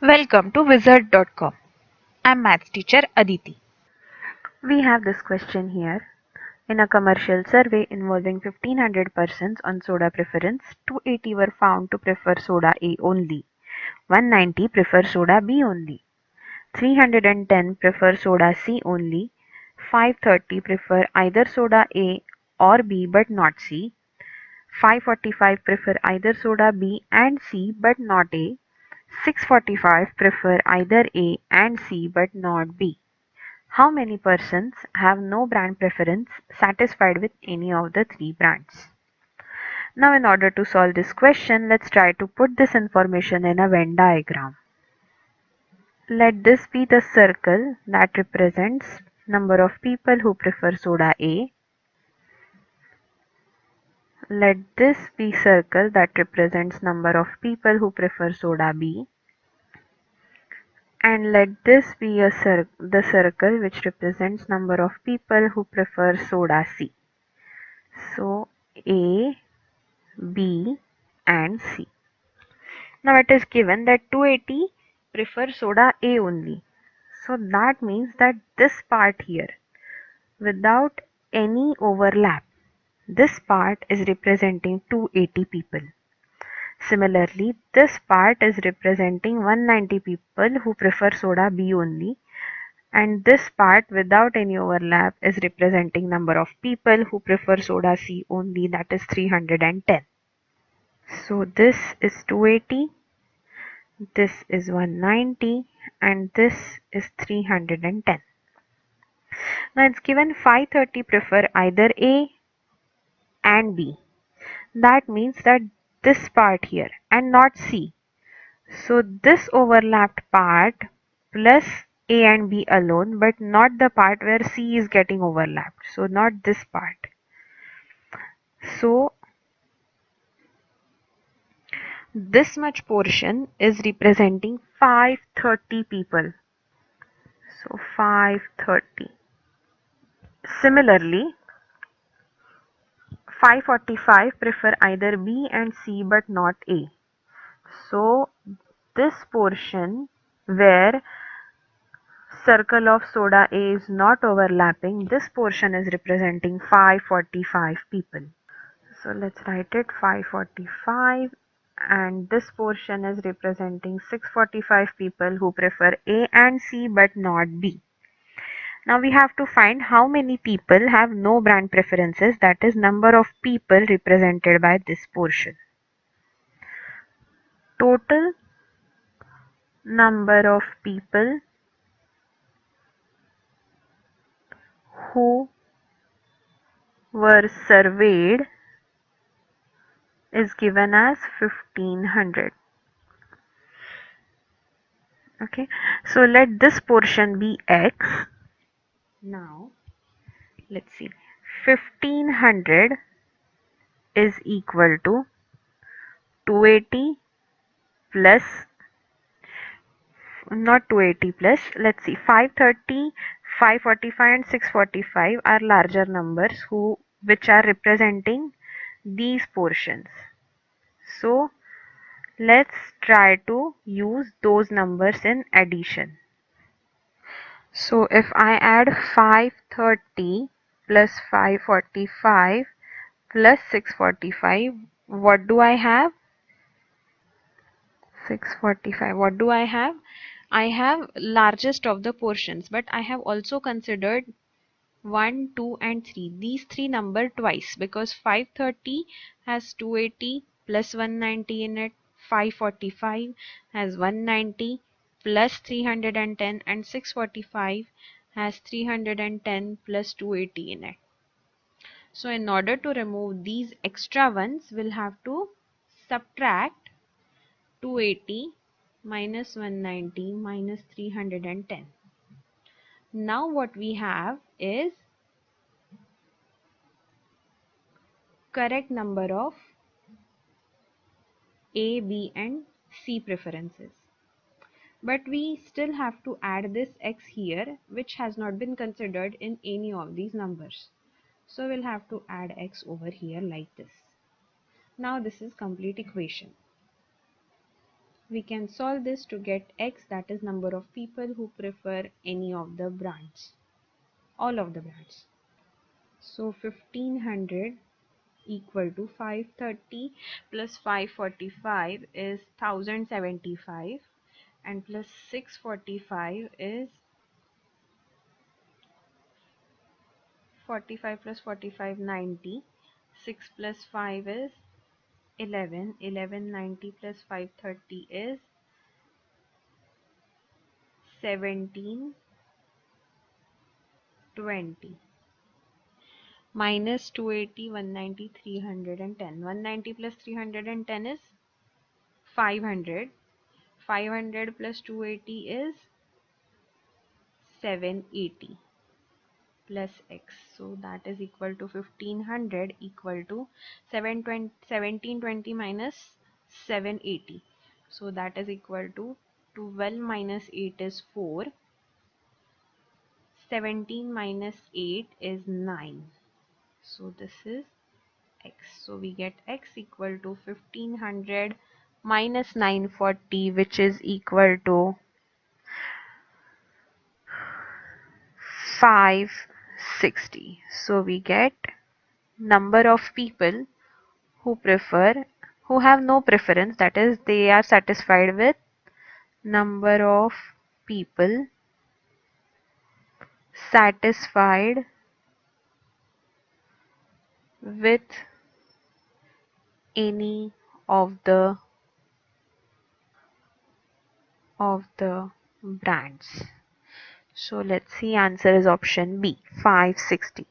Welcome to wizard.com. I'm maths teacher Aditi. We have this question here. In a commercial survey involving 1500 persons on soda preference, 280 were found to prefer soda A only, 190 prefer soda B only, 310 prefer soda C only, 530 prefer either soda A or B but not C, 545 prefer either soda B and C but not A, 645 prefer either A and C but not B. How many persons have no brand preference satisfied with any of the three brands? Now in order to solve this question, let's try to put this information in a Venn diagram. Let this be the circle that represents number of people who prefer soda A. Let this be circle that represents number of people who prefer soda B. And let this be the circle which represents number of people who prefer soda C. So A, B and C. Now it is given that 280 prefer soda A only. So that means that this part here, without any overlap, this part is representing 280 people. Similarly, this part is representing 190 people who prefer soda B only, and this part without any overlap is representing number of people who prefer soda C only, that is 310. So this is 280, this is 190 and this is 310. Now it's given 530 prefer either A and B. That means that this part here and not C. So this overlapped part plus A and B alone, but not the part where C is getting overlapped. So not this part. So this much portion is representing 530 people. So 530. Similarly, 545 prefer either B and C but not A. So this portion where circle of soda A is not overlapping, this portion is representing 545 people. So let's write it 545, and this portion is representing 645 people who prefer A and C but not B. Now we have to find how many people have no brand preferences, that is number of people represented by this portion. Total number of people who were surveyed is given as 1500. Okay, so let this portion be x. Now let's see, 1500 is equal to 280 plus, not 280 plus, let's see, 530, 545 and 645 are larger numbers which are representing these portions. So let's try to use those numbers in addition. So if I add 530 plus 545 plus 645, what do I have? 645. What do I have? I have largest of the portions, but I have also considered 1, 2 and 3. These three number twice because 530 has 280 plus 190 in it. 545 has 190 plus 310 and 645 has 310 plus 280 in it. So in order to remove these extra ones, we'll have to subtract 280 minus 190 minus 310. Now what we have is correct number of A, B and C preferences. But we still have to add this x here, which has not been considered in any of these numbers. So we'll have to add x over here like this. Now this is complete equation. We can solve this to get X, that is number of people who prefer any of the brands, all of the brands. So 1500 equal to 530 plus 545 is 1075, and plus 645 is 45 plus 45 90, 6 plus 5 is 11, 1190 plus 530 is 1720, minus 280, 190, 310. 190 plus 310 is 500. 500 plus 280 is 780 plus X. So that is equal to 1500 equal to 1720 minus 780. So that is equal to 12 minus 8 is 4. 17 minus 8 is 9. So this is X. So we get X equal to 1500 minus 940, which is equal to 560. So we get number of people who have no preference, that is they are satisfied with number of people satisfied with any of the brands. So let's see, answer is option B, 560.